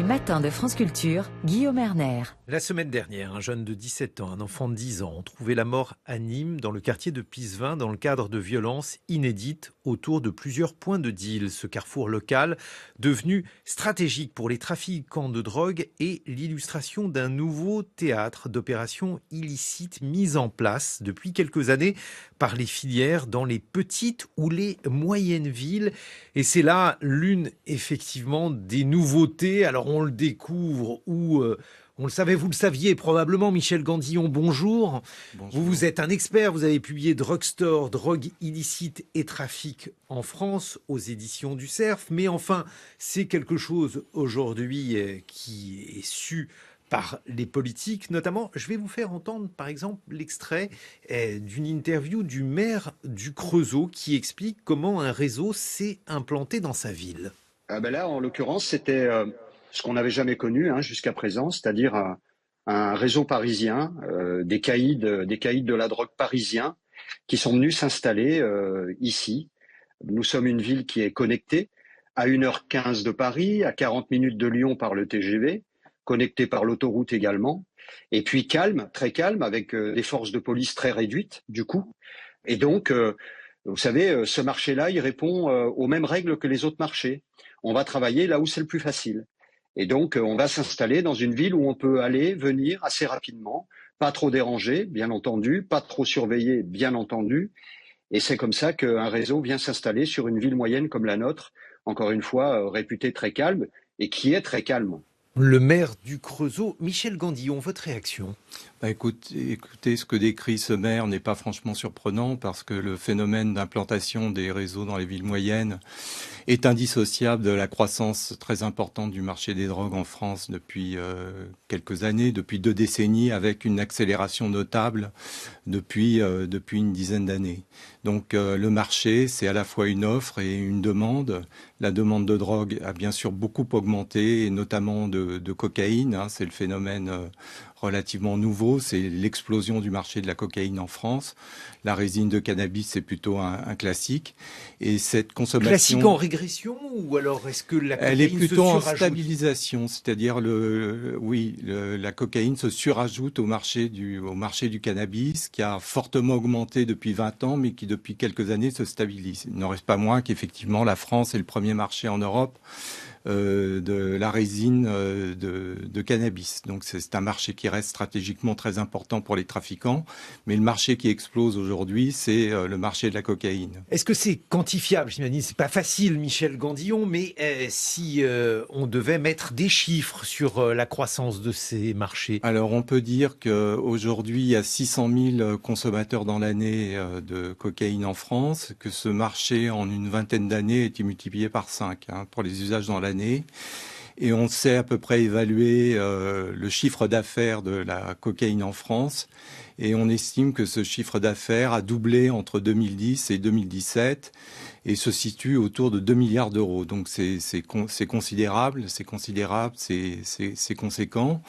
Les matins de France Culture, Guillaume Erner. La semaine dernière, un jeune de 17 ans, un enfant de 10 ans, ont trouvé la mort à Nîmes, dans le quartier de Pisevin, dans le cadre de violences inédites autour de plusieurs points de deal. Ce carrefour local, devenu stratégique pour les trafiquants de drogue, est l'illustration d'un nouveau théâtre d'opérations illicites mis en place depuis quelques années par les filières dans les petites ou les moyennes villes. Et c'est là l'une, effectivement, des nouveautés. Alors on le découvre ou on le savait, vous le saviez probablement. Michel Gandillon, bonjour. Bonjour. Vous êtes un expert, vous avez publié Drugstore, drogue illicite et trafic en France aux éditions du Cerf. Mais enfin, c'est quelque chose aujourd'hui qui est su par les politiques, notamment. Je vais vous faire entendre, par exemple, l'extrait d'une interview du maire du Creusot qui explique comment un réseau s'est implanté dans sa ville. Là, en l'occurrence, c'était ce qu'on n'avait jamais connu jusqu'à présent, c'est-à-dire un réseau parisien, des caïds de la drogue parisiens qui sont venus s'installer ici. Nous sommes une ville qui est connectée à 1h15 de Paris, à 40 minutes de Lyon par le TGV, connectée par l'autoroute également, et puis calme, très calme, avec des forces de police très réduites du coup. Et donc, vous savez, ce marché-là, il répond aux mêmes règles que les autres marchés. On va travailler là où c'est le plus facile. Et donc, on va s'installer dans une ville où on peut aller, venir assez rapidement, pas trop dérangé, bien entendu, pas trop surveillé, bien entendu. Et c'est comme ça qu'un réseau vient s'installer sur une ville moyenne comme la nôtre, encore une fois, réputée très calme et qui est très calme. Le maire du Creusot, Michel Gandillon, votre réaction ? Écoutez, ce que décrit ce maire n'est pas franchement surprenant parce que le phénomène d'implantation des réseaux dans les villes moyennes est indissociable de la croissance très importante du marché des drogues en France depuis quelques années, depuis 2 décennies, avec une accélération notable depuis une dizaine d'années. Donc le marché, c'est à la fois une offre et une demande. La demande de drogue a bien sûr beaucoup augmenté, et notamment de cocaïne. C'est le phénomène relativement nouveau, c'est l'explosion du marché de la cocaïne en France. La résine de cannabis, c'est plutôt un classique. Et cette consommation... Classique en régression ou alors est-ce que la cocaïne elle est plutôt en surajoute ? stabilisation, c'est-à-dire la cocaïne se surajoute au marché du cannabis qui a fortement augmenté depuis 20 ans mais qui depuis quelques années se stabilise. Il n'en reste pas moins qu'effectivement la France est le premier marché en Europe de la résine de cannabis. Donc c'est un marché qui reste stratégiquement très important pour les trafiquants, mais le marché qui explose aujourd'hui, c'est le marché de la cocaïne. Est-ce que c'est quantifiable ? J'imagine c'est pas facile, Michel Gandillon, mais si on devait mettre des chiffres sur la croissance de ces marchés. Alors on peut dire qu'aujourd'hui il y a 600 000 consommateurs dans l'année de cocaïne en France, que ce marché en une vingtaine d'années a été multiplié par 5 pour les usages dans l'année. Et on sait à peu près évaluer le chiffre d'affaires de la cocaïne en France. Et on estime que ce chiffre d'affaires a doublé entre 2010 et 2017 et se situe autour de 2 milliards d'euros. Donc c'est considérable, c'est conséquent.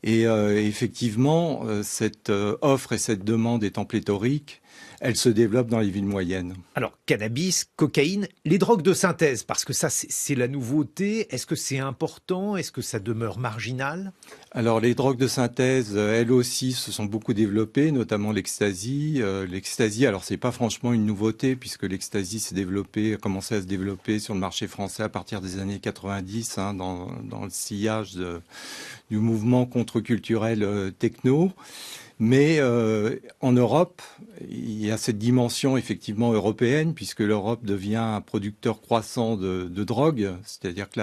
Et effectivement, cette offre et cette demande étant pléthorique, elle se développe dans les villes moyennes. Alors, cannabis, cocaïne, les drogues de synthèse, parce que ça, c'est la nouveauté. Est-ce que c'est important ? Est-ce que ça demeure marginal ? Alors, les drogues de synthèse, elles aussi, se sont beaucoup développées, notamment l'ecstasy. L'ecstasy, alors, c'est pas franchement une nouveauté, puisque l'ecstasy a commencé à se développer sur le marché français à partir des années 90, dans le sillage du mouvement contre-culturel techno. Mais en Europe, il y a cette dimension effectivement européenne, puisque l'Europe devient un producteur croissant de drogue. C'est-à-dire que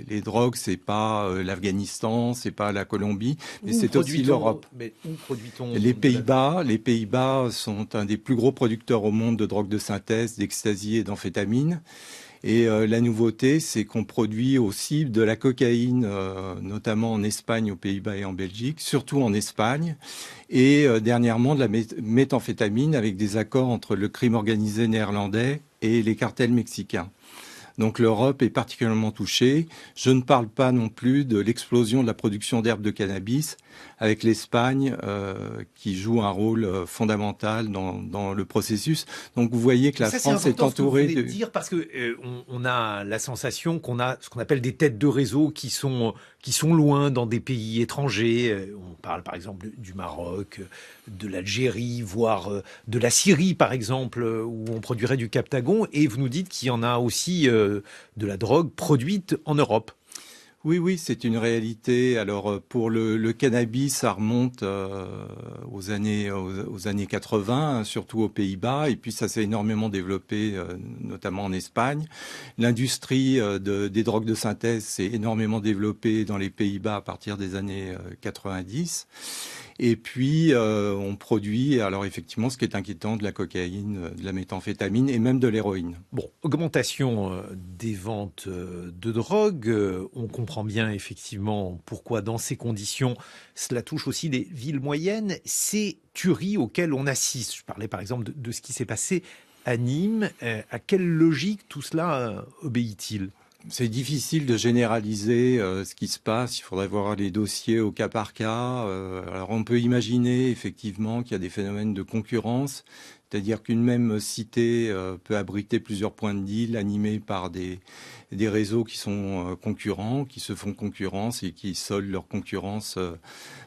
les drogues, c'est pas l'Afghanistan, c'est pas la Colombie, mais c'est aussi l'Europe. Mais où produit-on ? Les Pays-Bas sont un des plus gros producteurs au monde de drogue de synthèse, d'ecstasy et d'amphétamines. Et la nouveauté, c'est qu'on produit aussi de la cocaïne, notamment en Espagne, aux Pays-Bas et en Belgique, surtout en Espagne, et dernièrement de la méthamphétamine avec des accords entre le crime organisé néerlandais et les cartels mexicains. Donc l'Europe est particulièrement touchée. Je ne parle pas non plus de l'explosion de la production d'herbes de cannabis, avec l'Espagne qui joue un rôle fondamental dans le processus. Donc vous voyez que la France est entourée de dire parce que on a la sensation qu'on a ce qu'on appelle des têtes de réseau qui sont loin dans des pays étrangers. On parle par exemple du Maroc, de l'Algérie, voire de la Syrie par exemple, où on produirait du Captagon. Et vous nous dites qu'il y en a aussi de la drogue produite en Europe. Oui, c'est une réalité. Alors pour le cannabis, ça remonte aux années 80, hein, surtout aux Pays-Bas, et puis ça s'est énormément développé, notamment en Espagne. L'industrie des drogues de synthèse s'est énormément développée dans les Pays-Bas à partir des années 90. Et puis, on produit, alors effectivement, ce qui est inquiétant, de la cocaïne, de la méthamphétamine et même de l'héroïne. Bon, augmentation des ventes de drogue. On comprend bien, effectivement, pourquoi, dans ces conditions, cela touche aussi les villes moyennes. Ces tueries auxquelles on assiste, je parlais par exemple de ce qui s'est passé à Nîmes, à quelle logique tout cela obéit-il ? C'est difficile de généraliser ce qui se passe. Il faudrait voir les dossiers au cas par cas. Alors on peut imaginer effectivement qu'il y a des phénomènes de concurrence, c'est-à-dire qu'une même cité peut abriter plusieurs points de deal animés par des réseaux qui sont concurrents, qui se font concurrence et qui soldent leur concurrence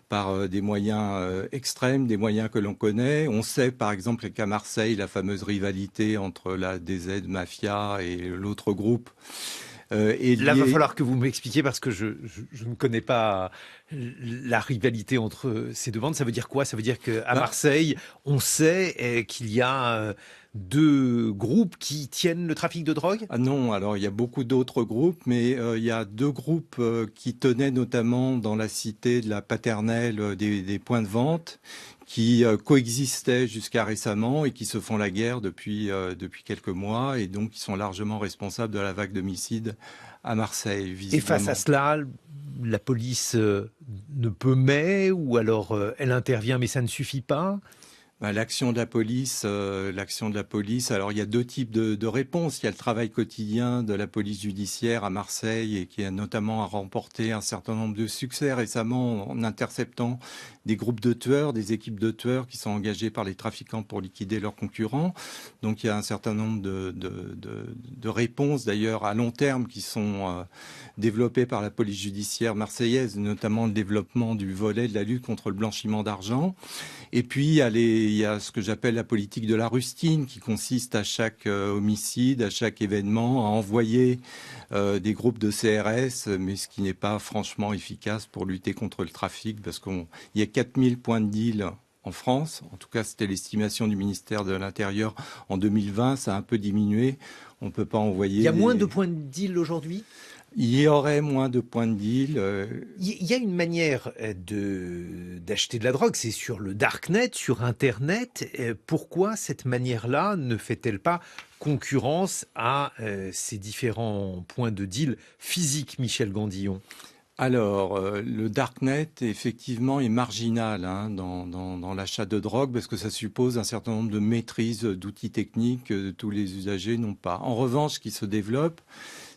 par des moyens extrêmes, des moyens que l'on connaît. On sait par exemple qu'à Marseille, la fameuse rivalité entre la DZ Mafia et l'autre groupe. Là, il va falloir que vous m'expliquiez parce que je ne connais pas la rivalité entre ces deux bandes. Ça veut dire quoi ? Ça veut dire qu'à Marseille, on sait qu'il y a deux groupes qui tiennent le trafic de drogue ? Ah non, alors il y a beaucoup d'autres groupes, mais il y a deux groupes qui tenaient notamment dans la cité de la Paternelle des points de vente, qui coexistaient jusqu'à récemment et qui se font la guerre depuis quelques mois et donc qui sont largement responsables de la vague d'homicides à Marseille, visiblement. Et face à cela, la police ne peut mais, ou alors elle intervient mais ça ne suffit pas ? L'action de la police, alors il y a deux types de réponses. Il y a le travail quotidien de la police judiciaire à Marseille et qui a notamment remporté un certain nombre de succès récemment en interceptant des groupes de tueurs, des équipes de tueurs qui sont engagés par les trafiquants pour liquider leurs concurrents. Donc il y a un certain nombre de réponses d'ailleurs à long terme qui sont développées par la police judiciaire marseillaise, notamment le développement du volet de la lutte contre le blanchiment d'argent. Et puis il y a ce que j'appelle la politique de la rustine qui consiste à chaque homicide, à chaque événement, à envoyer des groupes de CRS, mais ce qui n'est pas franchement efficace pour lutter contre le trafic parce qu'il y a 4000 points de deal en France. En tout cas, c'était l'estimation du ministère de l'Intérieur en 2020. Ça a un peu diminué. On ne peut pas envoyer... Il y a moins de points de deal aujourd'hui ? Il y aurait moins de points de deal. Il y a une manière d'acheter de la drogue, c'est sur le darknet, sur Internet. Pourquoi cette manière-là ne fait-elle pas concurrence à ces différents points de deal physiques, Michel Gandillon ? Alors, le darknet, effectivement, est marginal dans l'achat de drogue parce que ça suppose un certain nombre de maîtrises d'outils techniques que tous les usagers n'ont pas. En revanche, ce qui se développe,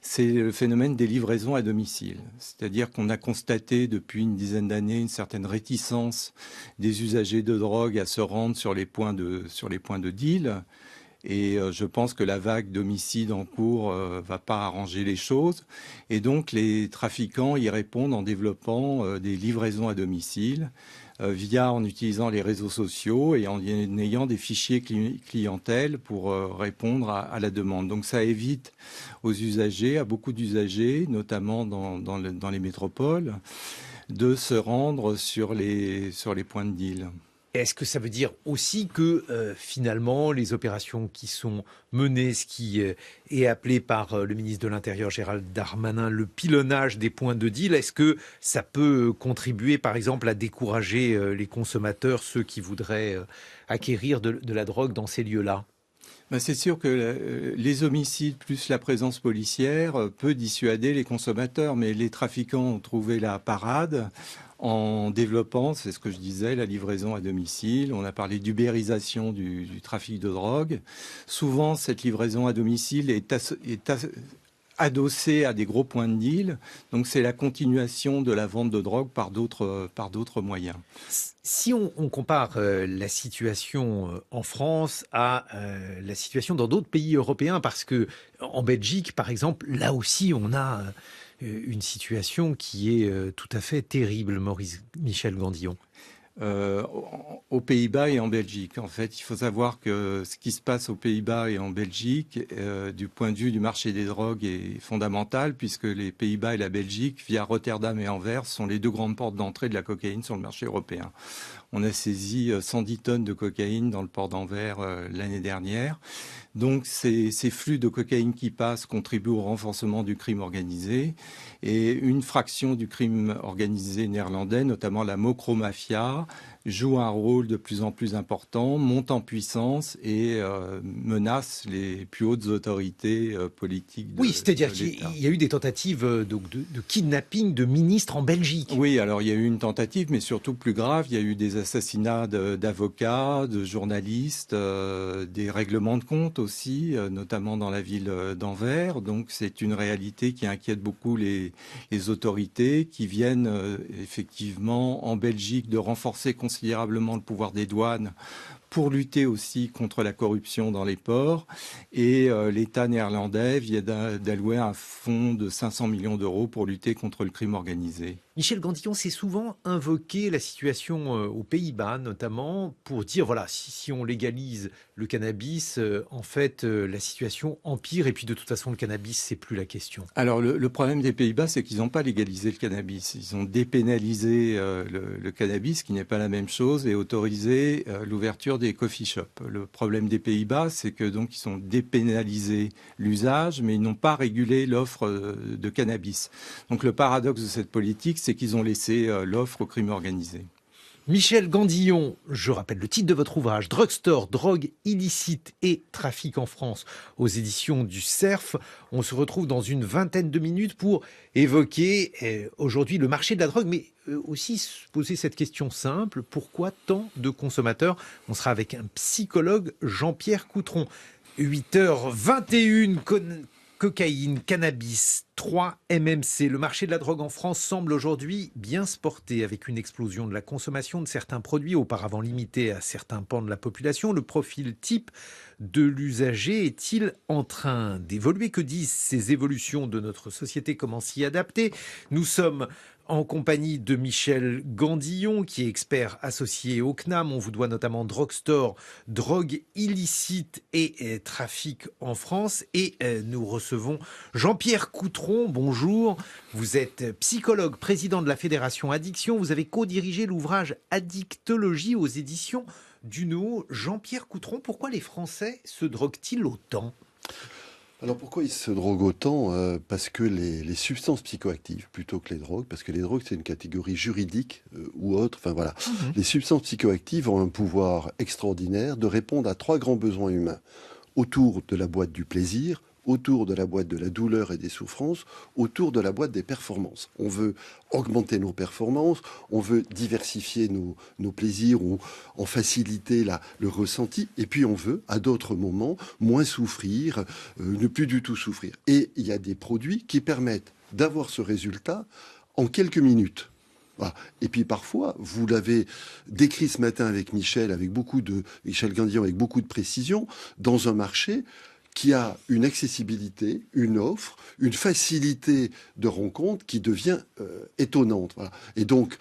c'est le phénomène des livraisons à domicile. C'est-à-dire qu'on a constaté depuis une dizaine d'années une certaine réticence des usagers de drogue à se rendre sur les points de deal. Et je pense que la vague d'homicides en cours va pas arranger les choses. Et donc les trafiquants y répondent en développant des livraisons à domicile en utilisant les réseaux sociaux et en ayant des fichiers clientèle pour répondre à la demande. Donc ça évite aux usagers, à beaucoup d'usagers, notamment dans les métropoles, de se rendre sur les points de deal. Est-ce que ça veut dire aussi que finalement les opérations qui sont menées, ce qui est appelé par le ministre de l'Intérieur Gérald Darmanin, le pilonnage des points de deal, est-ce que ça peut contribuer par exemple à décourager les consommateurs, ceux qui voudraient acquérir de la drogue dans ces lieux-là ? C'est sûr que les homicides plus la présence policière peut dissuader les consommateurs, mais les trafiquants ont trouvé la parade en développant, c'est ce que je disais, la livraison à domicile. On a parlé d'ubérisation du trafic de drogue. Souvent, cette livraison à domicile est adossé à des gros points de deal. Donc c'est la continuation de la vente de drogue par d'autres moyens. Si on compare la situation en France à la situation dans d'autres pays européens, parce que en Belgique, par exemple, là aussi, on a une situation qui est tout à fait terrible, Michel Gandillon. Aux Pays-Bas et en Belgique. En fait, il faut savoir que ce qui se passe aux Pays-Bas et en Belgique, du point de vue du marché des drogues, est fondamental, puisque les Pays-Bas et la Belgique, via Rotterdam et Anvers, sont les deux grandes portes d'entrée de la cocaïne sur le marché européen. On a saisi 110 tonnes de cocaïne dans le port d'Anvers l'année dernière. Donc ces flux de cocaïne qui passent contribuent au renforcement du crime organisé. Et une fraction du crime organisé néerlandais, notamment la Mokro-mafia, joue un rôle de plus en plus important, monte en puissance et menace les plus hautes autorités politiques de Oui, c'est-à-dire de l'État. qu'il y a eu des tentatives de kidnapping de ministres en Belgique. Oui, alors il y a eu une tentative, mais surtout plus grave, il y a eu des assassinats d'avocats, de journalistes, des règlements de compte aussi, notamment dans la ville d'Anvers. Donc c'est une réalité qui inquiète beaucoup les autorités qui viennent effectivement en Belgique de renforcer considérablement le pouvoir des douanes pour lutter aussi contre la corruption dans les ports. Et l'État néerlandais vient d'allouer un fonds de 500 millions d'euros pour lutter contre le crime organisé. Michel Gandillon, c'est souvent invoqué la situation aux Pays-Bas, notamment, pour dire, voilà, si on légalise le cannabis, en fait, la situation empire, et puis de toute façon, le cannabis, c'est plus la question. Alors le problème des Pays-Bas, c'est qu'ils n'ont pas légalisé le cannabis. Ils ont dépénalisé le cannabis, qui n'est pas la même chose, et autorisé l'ouverture des coffee shops. Le problème des Pays-Bas, c'est que donc ils ont dépénalisé l'usage, mais ils n'ont pas régulé l'offre de cannabis. Donc le paradoxe de cette politique, c'est qu'ils ont laissé l'offre au crime organisé. Michel Gandillon, je rappelle le titre de votre ouvrage, Drugstore, drogue illicite et trafic en France, aux éditions du Cerf. On se retrouve dans une vingtaine de minutes pour évoquer aujourd'hui le marché de la drogue, mais aussi se poser cette question simple, pourquoi tant de consommateurs? On sera avec un psychologue, Jean-Pierre Coutron. 8h21, cocaïne, cannabis, 3 MMC. Le marché de la drogue en France semble aujourd'hui bien se porter avec une explosion de la consommation de certains produits auparavant limités à certains pans de la population. Le profil type de l'usager est-il en train d'évoluer? Que disent ces évolutions de notre société? Comment s'y adapter? Nous sommes en compagnie de Michel Gandillon, qui est expert associé au CNAM. On vous doit notamment Drugstore, drogue illicite et trafic en France. Et nous recevons Jean-Pierre Coutron. Bonjour. Vous êtes psychologue, président de la Fédération Addiction. Vous avez co-dirigé l'ouvrage Addictologie aux éditions Duno. Jean-Pierre Coutron, pourquoi les Français se droguent-ils autant ? Alors pourquoi ils se droguent autant? Parce que les substances psychoactives, plutôt que les drogues, parce que les drogues c'est une catégorie juridique ou autre, enfin voilà. Les substances psychoactives ont un pouvoir extraordinaire de répondre à 3 grands besoins humains. Autour de la boîte du plaisir, autour de la boîte de la douleur et des souffrances, autour de la boîte des performances. On veut augmenter nos performances, on veut diversifier nos plaisirs ou en faciliter le ressenti, et puis on veut, à d'autres moments, moins souffrir, ne plus du tout souffrir. Et il y a des produits qui permettent d'avoir ce résultat en quelques minutes. Voilà. Et puis parfois, vous l'avez décrit ce matin avec Michel Gandillon, avec beaucoup de précision, dans un marché qui a une accessibilité, une offre, une facilité de rencontre qui devient étonnante. Voilà. Et donc,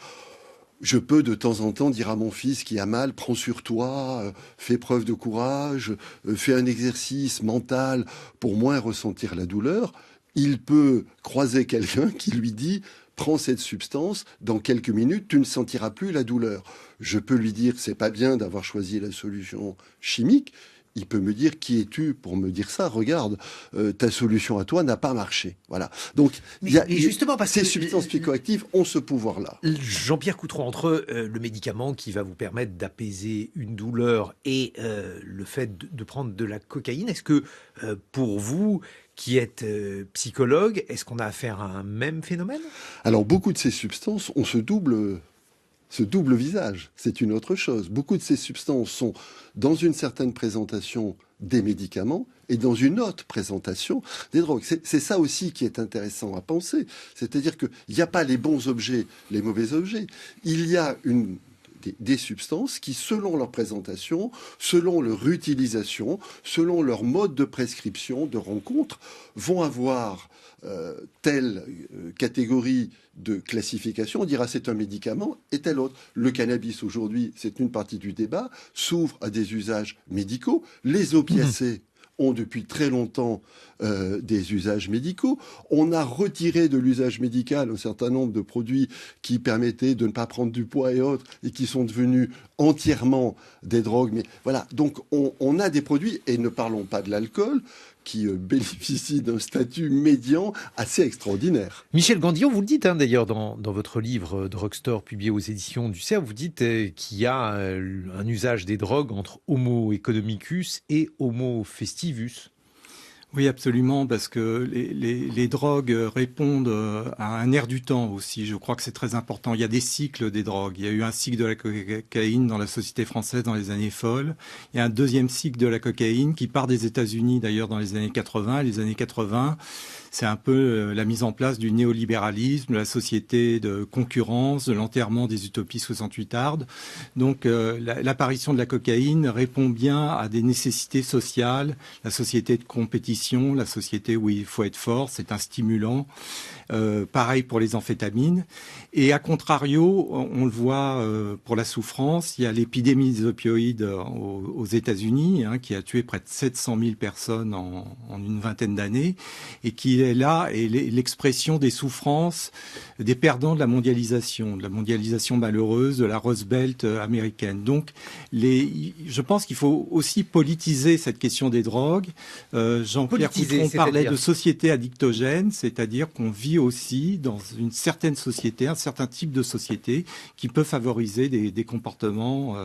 je peux de temps en temps dire à mon fils qui a mal, prends sur toi, fais preuve de courage, fais un exercice mental pour moins ressentir la douleur. Il peut croiser quelqu'un qui lui dit prends cette substance, dans quelques minutes, tu ne sentiras plus la douleur. Je peux lui dire c'est pas bien d'avoir choisi la solution chimique. Il peut me dire qui es-tu pour me dire ça? Regarde, ta solution à toi n'a pas marché. Voilà. Donc, justement, parce ces que substances psychoactives ont ce pouvoir-là. Jean-Pierre Coutron, entre le médicament qui va vous permettre d'apaiser une douleur et le fait de prendre de la cocaïne, est-ce que pour vous, qui êtes psychologue, est-ce qu'on a affaire à un même phénomène? Alors, beaucoup de ces substances ont ce double visage, c'est une autre chose. Beaucoup de ces substances sont dans une certaine présentation des médicaments et dans une autre présentation des drogues. C'est ça aussi qui est intéressant à penser. C'est-à-dire qu'il n'y a pas les bons objets, les mauvais objets. Il y a des substances qui, selon leur présentation, selon leur utilisation, selon leur mode de prescription, de rencontre, vont avoir telle catégorie de classification. On dira c'est un médicament et tel autre. Le cannabis aujourd'hui, c'est une partie du débat, s'ouvre à des usages médicaux. Les opiacés ont depuis très longtemps des usages médicaux. On a retiré de l'usage médical un certain nombre de produits qui permettaient de ne pas prendre du poids et autres, et qui sont devenus entièrement des drogues. Mais voilà, donc on a des produits, et ne parlons pas de l'alcool, qui bénéficie d'un statut médian assez extraordinaire. Michel Gandillon, vous le dites d'ailleurs dans votre livre Drugstore publié aux éditions du Cerf, vous dites qu'il y a un usage des drogues entre Homo economicus et Homo festivus. Oui, absolument, parce que les drogues répondent à un air du temps aussi. Je crois que c'est très important. Il y a des cycles des drogues. Il y a eu un cycle de la cocaïne dans la société française dans les années folles. Il y a un deuxième cycle de la cocaïne qui part des États-Unis d'ailleurs dans les années 80. Les années 80, c'est un peu la mise en place du néolibéralisme, de la société de concurrence, de l'enterrement des utopies 68ardes. Donc l'apparition de la cocaïne répond bien à des nécessités sociales, la société de compétition, la société où il faut être fort, c'est un stimulant. Pareil pour les amphétamines. Et à contrario, on le voit pour la souffrance, il y a l'épidémie des opioïdes aux États-Unis, qui a tué près de 700 000 personnes en une vingtaine d'années, et qui est là, et l'expression des souffrances des perdants de la mondialisation malheureuse, de la Rust Belt américaine. Donc, je pense qu'il faut aussi politiser cette question des drogues. Jean-Pierre Coutron parlait de société addictogène, c'est-à-dire qu'on vit aussi dans une certaine société, un certain type de société qui peut favoriser des comportements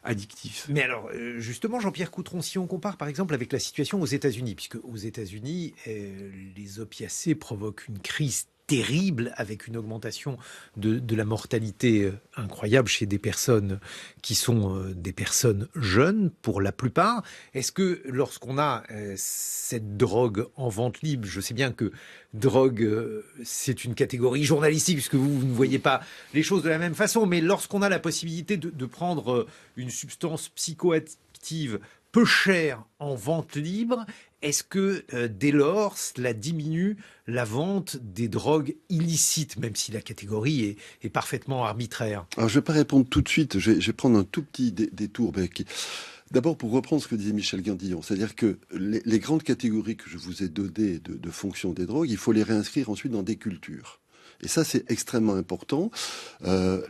addictifs. Mais alors, justement, Jean-Pierre Coutron, si on compare par exemple avec la situation aux États-Unis, puisque aux États-Unis, les opiacés provoquent une crise terrible avec une augmentation de la mortalité incroyable chez des personnes qui sont des personnes jeunes pour la plupart. Est-ce que lorsqu'on a cette drogue en vente libre, je sais bien que drogue c'est une catégorie journalistique puisque vous ne voyez pas les choses de la même façon, mais lorsqu'on a la possibilité de prendre une substance psychoactive peu chère en vente libre, est-ce que dès lors cela diminue la vente des drogues illicites, même si la catégorie est parfaitement arbitraire? Alors je ne vais pas répondre tout de suite, je vais prendre un tout petit détour. D'abord pour reprendre ce que disait Michel Gandillon, c'est-à-dire que les grandes catégories que je vous ai données de fonction des drogues, il faut les réinscrire ensuite dans des cultures. Et ça, c'est extrêmement important.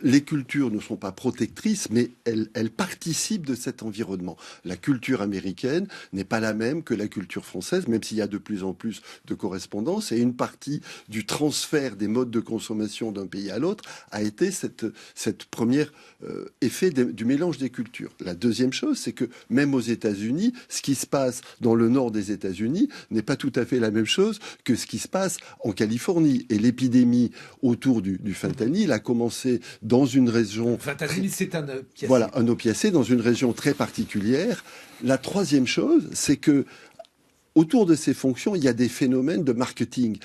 Les cultures ne sont pas protectrices, mais elles participent de cet environnement. La culture américaine n'est pas la même que la culture française, même s'il y a de plus en plus de correspondances. Et une partie du transfert des modes de consommation d'un pays à l'autre a été cette première effet du mélange des cultures. La deuxième chose, c'est que même aux États-Unis, ce qui se passe dans le nord des États-Unis n'est pas tout à fait la même chose que ce qui se passe en Californie. Et l'épidémie autour du fentanyl a commencé dans une région... Fentanyl, c'est un opiacé. Voilà, un opiacé dans une région très particulière. La troisième chose, c'est que autour de ces fonctions, il y a des phénomènes de marketing.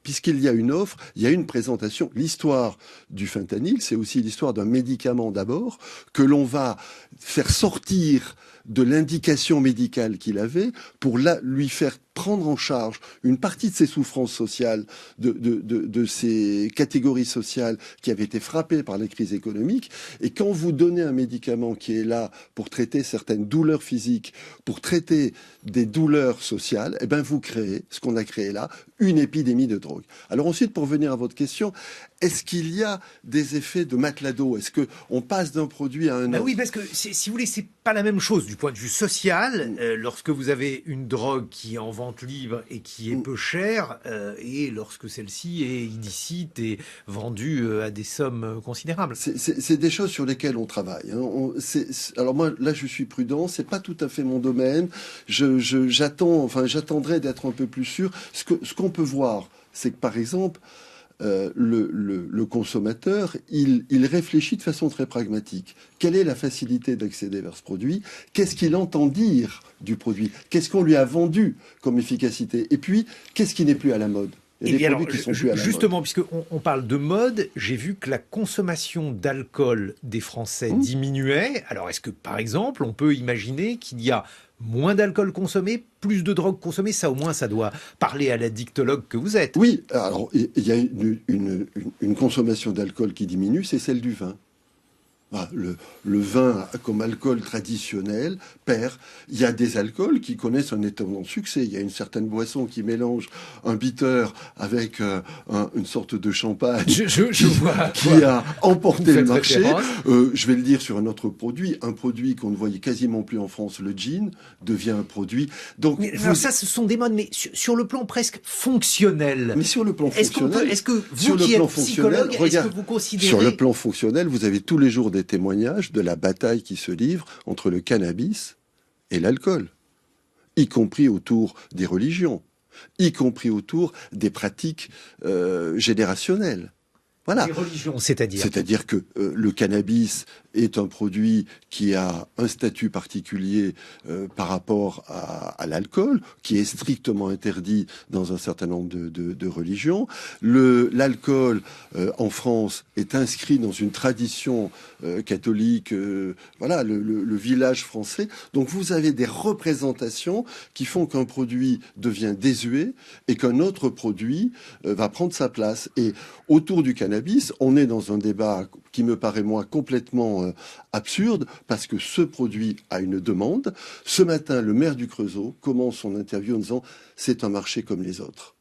Puisqu'il y a une offre, il y a une présentation. L'histoire du fentanyl, c'est aussi l'histoire d'un médicament d'abord, que l'on va faire sortir de l'indication médicale qu'il avait pour lui faire prendre en charge une partie de ses souffrances sociales, de ces catégories sociales qui avaient été frappées par les crises économiques. Et quand vous donnez un médicament qui est là pour traiter certaines douleurs physiques, pour traiter des douleurs sociales, eh ben vous créez, ce qu'on a créé là, une épidémie de drogue. Alors ensuite, pour revenir à votre question, est-ce qu'il y a des effets de matelas d'eau? Est-ce qu'on passe d'un produit à un autre? Oui, parce que si vous voulez, c'est pas la même chose du point de vue social. Lorsque vous avez une drogue qui est en vente libre et qui est peu chère, et lorsque celle-ci est illicite et vendue à des sommes considérables. C'est des choses sur lesquelles on travaille. Alors moi, là, je suis prudent. C'est pas tout à fait mon domaine. J'attendrai d'être un peu plus sûr. Ce qu'on peut voir, c'est que par exemple, le consommateur, il réfléchit de façon très pragmatique. Quelle est la facilité d'accéder vers ce produit? Qu'est-ce qu'il entend dire du produit? Qu'est-ce qu'on lui a vendu comme efficacité? Et puis, qu'est-ce qui n'est plus à la mode? Il y a des produits qui sont plus à la justement, mode. puisqu'on parle de mode, j'ai vu que la consommation d'alcool des Français diminuait. Alors, est-ce que, par exemple, on peut imaginer qu'il y a moins d'alcool consommé, plus de drogue consommée? Ça, au moins, ça doit parler à l'addictologue que vous êtes. Oui, alors il y a une consommation d'alcool qui diminue, c'est celle du vin. Ah, le vin comme alcool traditionnel perd. Il y a des alcools qui connaissent un étonnant succès. Il y a une certaine boisson qui mélange un bitter avec une sorte de champagne qui a emporté le marché. Je vais le dire sur un autre produit, un produit qu'on ne voyait quasiment plus en France, le gin, devient un produit. Donc, alors ça, ce sont des modes, mais sur le plan presque fonctionnel. Mais sur le plan fonctionnel, est-ce que vous qui êtes psychologue, est-ce que vous considérez... Sur le plan fonctionnel, vous avez tous les jours des témoignages de la bataille qui se livre entre le cannabis et l'alcool, y compris autour des religions, y compris autour des pratiques générationnelles. Voilà. Les religions, c'est-à-dire? C'est-à-dire que le cannabis est un produit qui a un statut particulier par rapport à l'alcool, qui est strictement interdit dans un certain nombre de religions. L'alcool, en France, est inscrit dans une tradition catholique, voilà, le village français. Donc vous avez des représentations qui font qu'un produit devient désuet et qu'un autre produit va prendre sa place. Et autour du cannabis, on est dans un débat qui me paraît, moi, complètement absurde, parce que ce produit a une demande. Ce matin, le maire du Creusot commence son interview en disant « c'est un marché comme les autres ».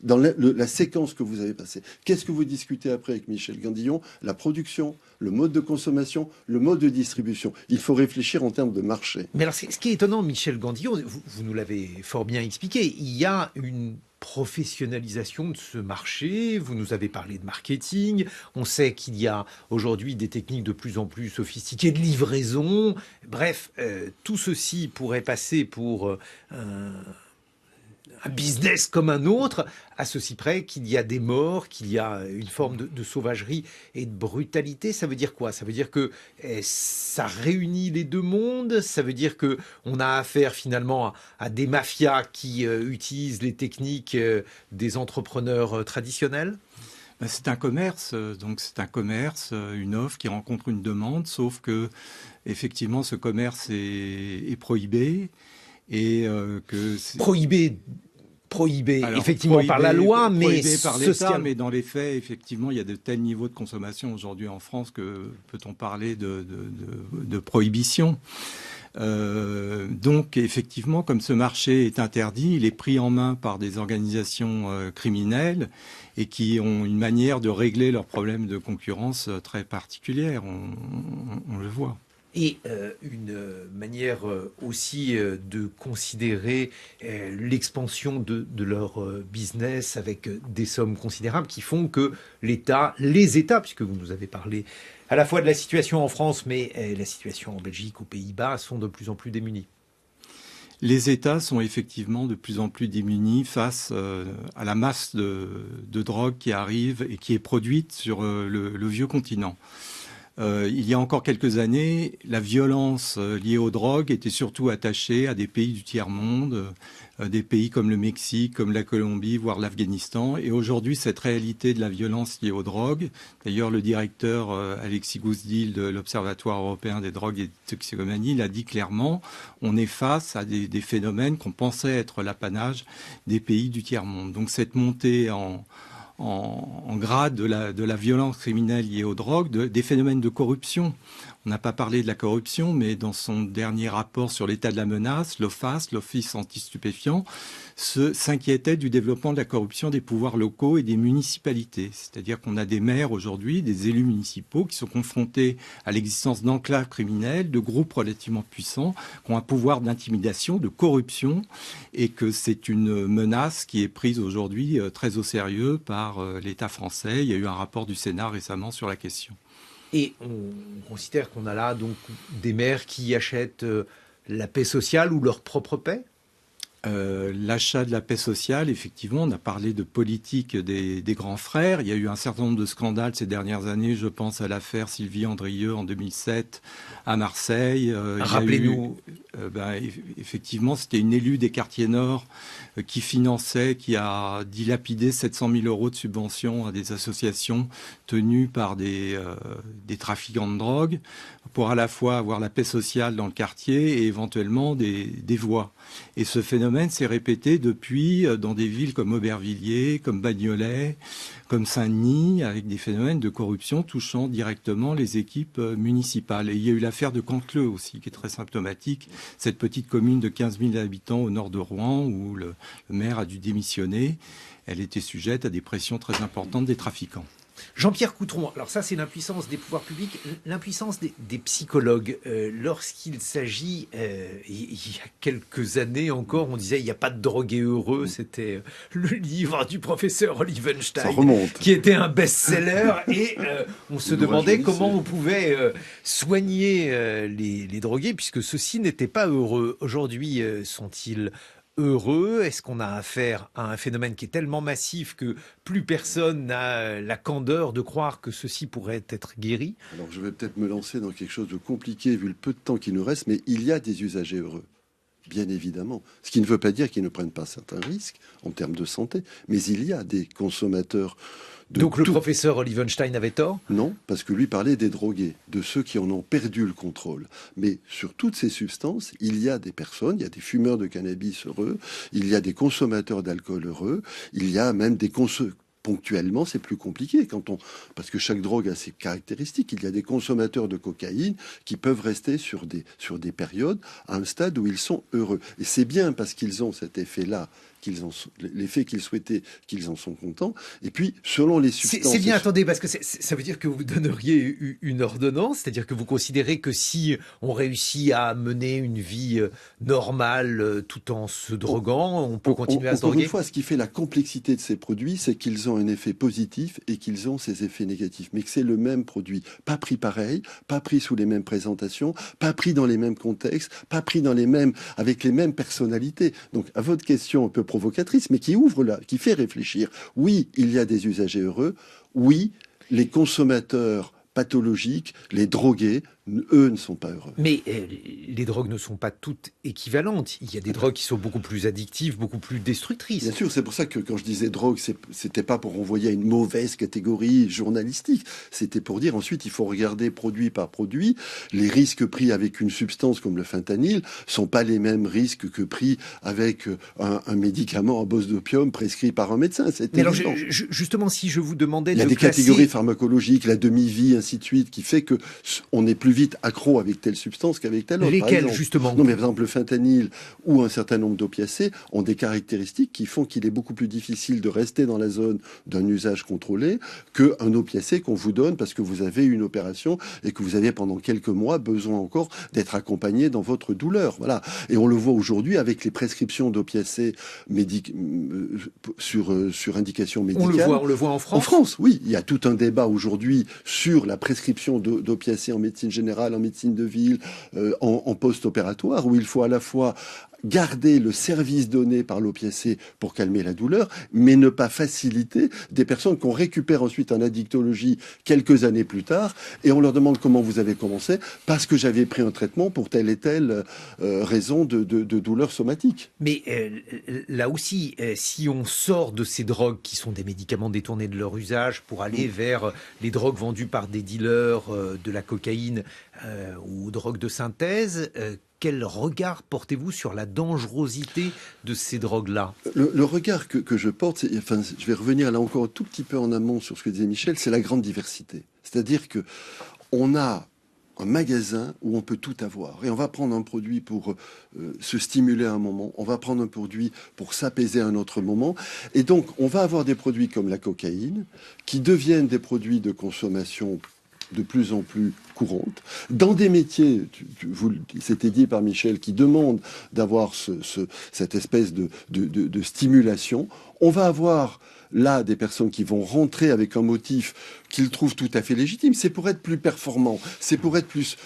Dans la séquence que vous avez passée, qu'est-ce que vous discutez après avec Michel Gandillon? La production, le mode de consommation, le mode de distribution. Il faut réfléchir en termes de marché. Mais alors, ce qui est étonnant, Michel Gandillon, vous nous l'avez fort bien expliqué, il y a une professionnalisation de ce marché. Vous nous avez parlé de marketing. On sait qu'il y a aujourd'hui des techniques de plus en plus sophistiquées de livraison. Bref, tout ceci pourrait passer pour un business comme un autre, à ceci près qu'il y a des morts, qu'il y a une forme de sauvagerie et de brutalité. Ça veut dire quoi? Ça veut dire que ça réunit les deux mondes? Ça veut dire que on a affaire finalement à des mafias qui utilisent les techniques des entrepreneurs traditionnels? C'est un commerce, donc c'est un commerce, une offre qui rencontre une demande, sauf que effectivement ce commerce est prohibé et que c'est... Prohibé Alors, effectivement par la loi, mais prohibé par l'État, mais dans les faits, effectivement, il y a de tels niveaux de consommation aujourd'hui en France que peut-on parler de prohibition. Donc, effectivement, comme ce marché est interdit, il est pris en main par des organisations criminelles et qui ont une manière de régler leurs problèmes de concurrence très particulière. On le voit. Et une manière aussi de considérer l'expansion de leur business avec des sommes considérables qui font que les États, puisque vous nous avez parlé à la fois de la situation en France, mais la situation en Belgique, aux Pays-Bas, sont de plus en plus démunis. Les États sont effectivement de plus en plus démunis face à la masse de drogue qui arrive et qui est produite sur le vieux continent. Il y a encore quelques années, la violence liée aux drogues était surtout attachée à des pays du tiers-monde, des pays comme le Mexique, comme la Colombie, voire l'Afghanistan. Et aujourd'hui, cette réalité de la violence liée aux drogues, d'ailleurs le directeur Alexis Gouzdil de l'Observatoire européen des drogues et des toxicomanies l'a dit clairement, on est face à des phénomènes qu'on pensait être l'apanage des pays du tiers-monde. Donc cette montée en grade de la violence criminelle liée aux drogues, des phénomènes de corruption. On n'a pas parlé de la corruption, mais dans son dernier rapport sur l'état de la menace, l'OFAS, l'Office anti-stupéfiants, s'inquiétait du développement de la corruption des pouvoirs locaux et des municipalités. C'est-à-dire qu'on a des maires aujourd'hui, des élus municipaux qui sont confrontés à l'existence d'enclaves criminelles, de groupes relativement puissants, qui ont un pouvoir d'intimidation, de corruption, et que c'est une menace qui est prise aujourd'hui très au sérieux par l'État français. Il y a eu un rapport du Sénat récemment sur la question. Et on considère qu'on a là donc des maires qui achètent la paix sociale ou leur propre paix? L'achat de la paix sociale, effectivement, on a parlé de politique des grands frères. Il y a eu un certain nombre de scandales ces dernières années. Je pense à l'affaire Sylvie Andrieux en 2007 à Marseille. Rappelez-nous. Effectivement, c'était une élue des quartiers nord qui finançait, qui a dilapidé 700 000 euros de subventions à des associations tenues par des trafiquants de drogue pour à la fois avoir la paix sociale dans le quartier et éventuellement des voies. Et ce phénomène s'est répété depuis dans des villes comme Aubervilliers, comme Bagnolet, comme Saint-Denis, avec des phénomènes de corruption touchant directement les équipes municipales. Et il y a eu l'affaire de Cantleux aussi, qui est très symptomatique, cette petite commune de 15 000 habitants au nord de Rouen, où le maire a dû démissionner. Elle était sujette à des pressions très importantes des trafiquants. Jean-Pierre Coutron, alors ça c'est l'impuissance des pouvoirs publics, l'impuissance des psychologues. Lorsqu'il s'agit, il y a quelques années encore, on disait il n'y a pas de drogué heureux, c'était le livre du professeur Olivenstein, qui était un best-seller, et on se demandait comment on pouvait soigner les drogués, puisque ceux-ci n'étaient pas heureux. Aujourd'hui, sont-ils heureux? Est-ce qu'on a affaire à un phénomène qui est tellement massif que plus personne n'a la candeur de croire que ceci pourrait être guéri? Alors je vais peut-être me lancer dans quelque chose de compliqué vu le peu de temps qui nous reste, mais il y a des usagers heureux, bien évidemment. Ce qui ne veut pas dire qu'ils ne prennent pas certains risques en termes de santé, mais il y a des consommateurs. Donc le professeur Olivenstein avait tort? Non, parce que lui parlait des drogués, de ceux qui en ont perdu le contrôle. Mais sur toutes ces substances, il y a des personnes, il y a des fumeurs de cannabis heureux, il y a des consommateurs d'alcool heureux, il y a même des ponctuellement, c'est plus compliqué parce que chaque drogue a ses caractéristiques. Il y a des consommateurs de cocaïne qui peuvent rester sur des périodes à un stade où ils sont heureux. Et c'est bien parce qu'ils ont cet effet-là, l'effet qu'ils souhaitaient, qu'ils en sont contents. Et puis, selon les substances... C'est bien, attendez, parce que ça veut dire que vous donneriez une ordonnance, c'est-à-dire que vous considérez que si on réussit à mener une vie normale tout en se droguant, on peut continuer à se droguer? Encore une fois, ce qui fait la complexité de ces produits, c'est qu'ils ont un effet positif et qu'ils ont ces effets négatifs. Mais que c'est le même produit, pas pris pareil, pas pris sous les mêmes présentations, pas pris dans les mêmes contextes, pas pris avec les mêmes personnalités. Donc, à votre question un peu provocatrice, mais qui ouvre là, qui fait réfléchir. Oui, il y a des usagers heureux. Oui, les consommateurs pathologiques, les drogués, eux ne sont pas heureux. Mais les drogues ne sont pas toutes équivalentes. Il y a des drogues qui sont beaucoup plus addictives, beaucoup plus destructrices. Bien sûr, c'est pour ça que quand je disais drogue, c'était pas pour renvoyer à une mauvaise catégorie journalistique. C'était pour dire ensuite, il faut regarder produit par produit. Les risques pris avec une substance comme le fentanyl sont pas les mêmes risques que pris avec un médicament à base d'opium prescrit par un médecin. Mais alors, justement, si je vous demandais il y a des catégories pharmacologiques, la demi-vie, ainsi de suite, qui fait que on est plus vite accro avec telle substance qu'avec telle autre. Lesquelles, justement? Non, mais par exemple, le fentanyl ou un certain nombre d'opiacés ont des caractéristiques qui font qu'il est beaucoup plus difficile de rester dans la zone d'un usage contrôlé qu'un opiacé qu'on vous donne parce que vous avez une opération et que vous avez pendant quelques mois besoin encore d'être accompagné dans votre douleur. Voilà. Et on le voit aujourd'hui avec les prescriptions d'opiacés sur indication médicale. On le voit en France? En France, oui. Il y a tout un débat aujourd'hui sur la prescription d'opiacés en médecine générale, en médecine de ville, en post-opératoire, où il faut à la fois garder le service donné par l'opiacé pour calmer la douleur, mais ne pas faciliter des personnes qu'on récupère ensuite en addictologie quelques années plus tard, et on leur demande comment vous avez commencé, parce que j'avais pris un traitement pour telle et telle raison de douleur somatique. Mais là aussi, si on sort de ces drogues qui sont des médicaments détournés de leur usage pour aller vers les drogues vendues par des dealers de la cocaïne ou drogues de synthèse, quel regard portez-vous sur la dangerosité de ces drogues-là? Le regard que je porte, je vais revenir là encore un tout petit peu en amont sur ce que disait Michel, c'est la grande diversité. C'est-à-dire que on a un magasin où on peut tout avoir. Et on va prendre un produit pour se stimuler à un moment, on va prendre un produit pour s'apaiser à un autre moment. Et donc, on va avoir des produits comme la cocaïne qui deviennent des produits de consommation de plus en plus courante, dans des métiers, c'était dit par Michel, qui demandent d'avoir cette espèce de stimulation. On va avoir là des personnes qui vont rentrer avec un motif qu'ils trouvent tout à fait légitime, c'est pour être plus performant, c'est pour être plus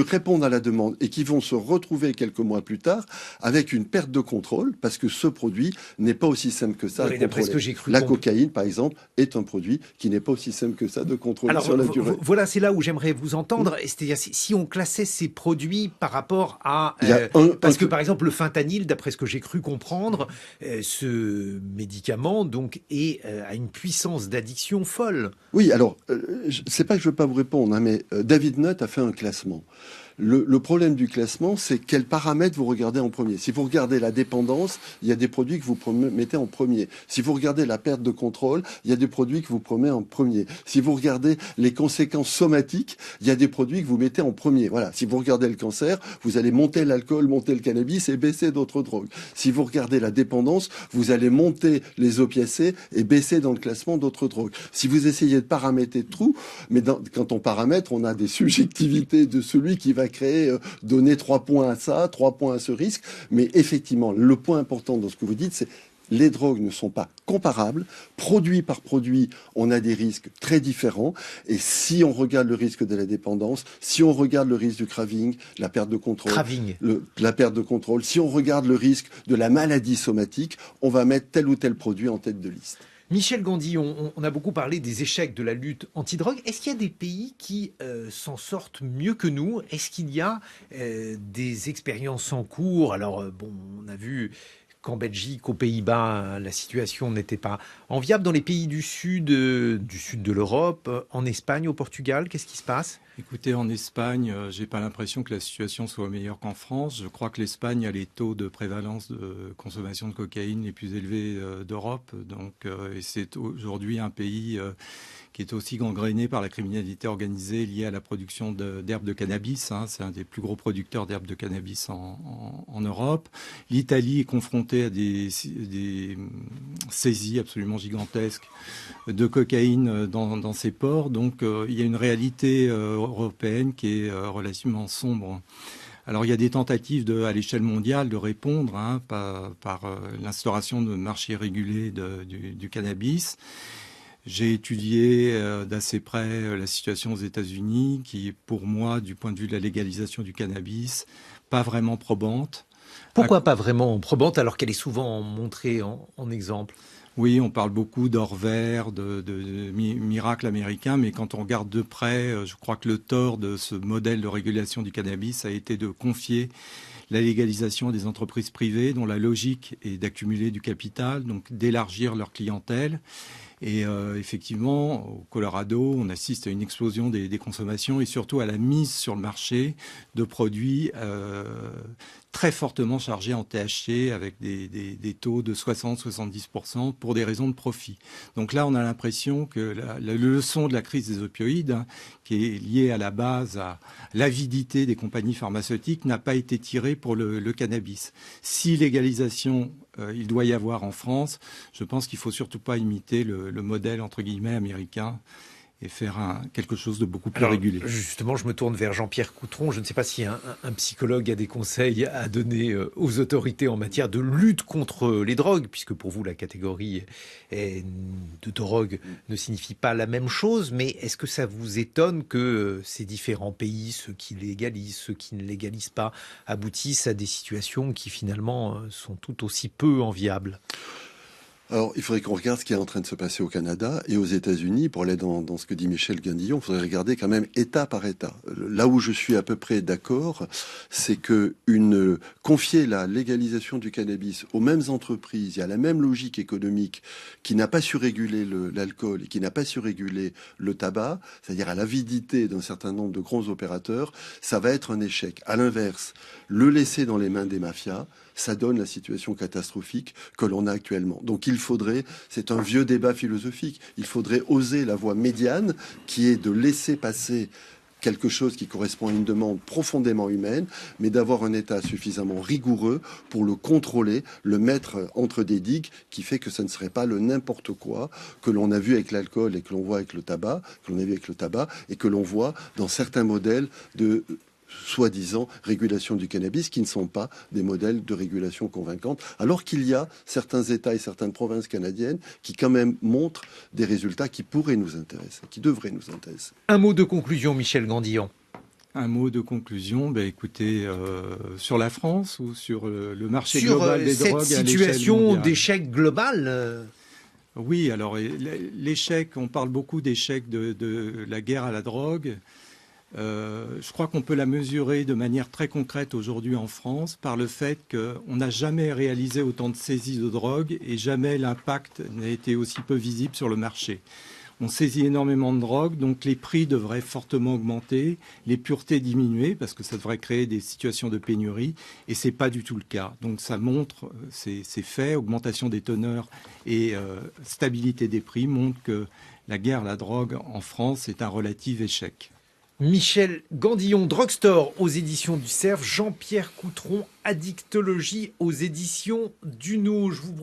répondre à la demande, et qui vont se retrouver quelques mois plus tard avec une perte de contrôle, parce que ce produit n'est pas aussi simple que ça à contrôler. La cocaïne, par exemple, est un produit qui n'est pas aussi simple que ça de contrôler sur la durée. Voilà, c'est là où j'aimerais vous entendre. C'est-à-dire, si on classait ces produits par rapport à... parce que, par exemple, le fentanyl, d'après ce que j'ai cru comprendre, ce médicament donc, a une puissance d'addiction folle. Oui, alors, c'est pas que je ne veux pas vous répondre, hein, mais David Nutt a fait un classement. Le problème du classement, c'est quels paramètres vous regardez en premier. Si vous regardez la dépendance, il y a des produits que vous mettez en premier. Si vous regardez la perte de contrôle, il y a des produits que vous mettez en premier. Si vous regardez les conséquences somatiques, il y a des produits que vous mettez en premier. Voilà. Si vous regardez le cancer, vous allez monter l'alcool, monter le cannabis et baisser d'autres drogues. Si vous regardez la dépendance, vous allez monter les opiacés et baisser dans le classement d'autres drogues. Si vous essayez de paramétrer tout, mais quand on paramètre, on a des subjectivités de celui qui va donner 3 points à ça, 3 points à ce risque. Mais effectivement, le point important dans ce que vous dites, c'est les drogues ne sont pas comparables. Produit par produit, on a des risques très différents. Et si on regarde le risque de la dépendance, si on regarde le risque du craving, la perte de contrôle, la perte de contrôle, si on regarde le risque de la maladie somatique, on va mettre tel ou tel produit en tête de liste. Michel Gandy, on a beaucoup parlé des échecs de la lutte anti-drogue. Est-ce qu'il y a des pays qui s'en sortent mieux que nous? Est-ce qu'il y a des expériences en cours? Alors, on a vu qu'en Belgique, aux Pays-Bas, la situation n'était pas enviable. Dans les pays du sud de l'Europe, en Espagne, au Portugal, qu'est-ce qui se passe? Écoutez, en Espagne, j'ai pas l'impression que la situation soit meilleure qu'en France. Je crois que l'Espagne a les taux de prévalence de consommation de cocaïne les plus élevés d'Europe. Donc, et c'est aujourd'hui un pays qui est aussi gangréné par la criminalité organisée liée à la production d'herbes de cannabis. Hein. C'est un des plus gros producteurs d'herbes de cannabis en Europe. L'Italie est confrontée à des saisies absolument gigantesques de cocaïne dans ses ports. Donc, il y a une réalité européenne qui est relativement sombre. Alors il y a des tentatives à l'échelle mondiale de répondre par l'instauration de marchés régulés du cannabis. J'ai étudié d'assez près la situation aux États-Unis, qui est pour moi, du point de vue de la légalisation du cannabis, pas vraiment probante. Pourquoi pas vraiment probante alors qu'elle est souvent montrée en exemple ? Oui, on parle beaucoup d'or vert, de miracle américain, mais quand on regarde de près, je crois que le tort de ce modèle de régulation du cannabis a été de confier la légalisation à des entreprises privées dont la logique est d'accumuler du capital, donc d'élargir leur clientèle. Et effectivement, au Colorado, on assiste à une explosion des consommations et surtout à la mise sur le marché de produits très fortement chargés en THC avec des taux de 60-70% pour des raisons de profit. Donc là, on a l'impression que la leçon de la crise des opioïdes, qui est liée à la base à l'avidité des compagnies pharmaceutiques, n'a pas été tirée pour le cannabis. Si légalisation il doit y avoir en France, je pense qu'il ne faut surtout pas imiter le modèle, entre guillemets, américain et faire quelque chose de beaucoup plus régulé. Justement, je me tourne vers Jean-Pierre Coutron. Je ne sais pas si un psychologue a des conseils à donner aux autorités en matière de lutte contre les drogues, puisque pour vous, la catégorie de drogue ne signifie pas la même chose. Mais est-ce que ça vous étonne que ces différents pays, ceux qui légalisent, ceux qui ne légalisent pas, aboutissent à des situations qui finalement sont tout aussi peu enviables ? Alors, il faudrait qu'on regarde ce qui est en train de se passer au Canada et aux États-Unis. Pour aller dans ce que dit Michel Gandillon, il faudrait regarder quand même État par État. Là où je suis à peu près d'accord, c'est que confier la légalisation du cannabis aux mêmes entreprises, il y a la même logique économique qui n'a pas su réguler l'alcool et qui n'a pas su réguler le tabac, c'est-à-dire à l'avidité d'un certain nombre de grands opérateurs, ça va être un échec. À l'inverse, le laisser dans les mains des mafias, ça donne la situation catastrophique que l'on a actuellement. Donc c'est un vieux débat philosophique, il faudrait oser la voie médiane qui est de laisser passer quelque chose qui correspond à une demande profondément humaine, mais d'avoir un État suffisamment rigoureux pour le contrôler, le mettre entre des digues, qui fait que ça ne serait pas le n'importe quoi que l'on a vu avec l'alcool et que l'on voit avec le tabac, que l'on a vu avec le tabac et que l'on voit dans certains modèles de soi-disant régulation du cannabis qui ne sont pas des modèles de régulation convaincante, alors qu'il y a certains États et certaines provinces canadiennes qui quand même montrent des résultats qui pourraient nous intéresser, qui devraient nous intéresser. Un mot de conclusion, Michel Gandillon. Un mot de conclusion, écoutez, sur la France ou sur le marché global des drogues à l'échelle mondiale. Sur cette situation d'échec global Oui, alors l'échec, on parle beaucoup d'échec de la guerre à la drogue. Je crois qu'on peut la mesurer de manière très concrète aujourd'hui en France par le fait qu'on n'a jamais réalisé autant de saisies de drogue et jamais l'impact n'a été aussi peu visible sur le marché. On saisit énormément de drogue, donc les prix devraient fortement augmenter, les puretés diminuer parce que ça devrait créer des situations de pénurie et c'est pas du tout le cas. Donc ça montre, ces faits, augmentation des teneurs et stabilité des prix montrent que la guerre à la drogue en France est un relatif échec. Michel Gandillon, Drugstore aux éditions du Cerf, Jean-Pierre Coutron, Addictologie aux éditions Duno.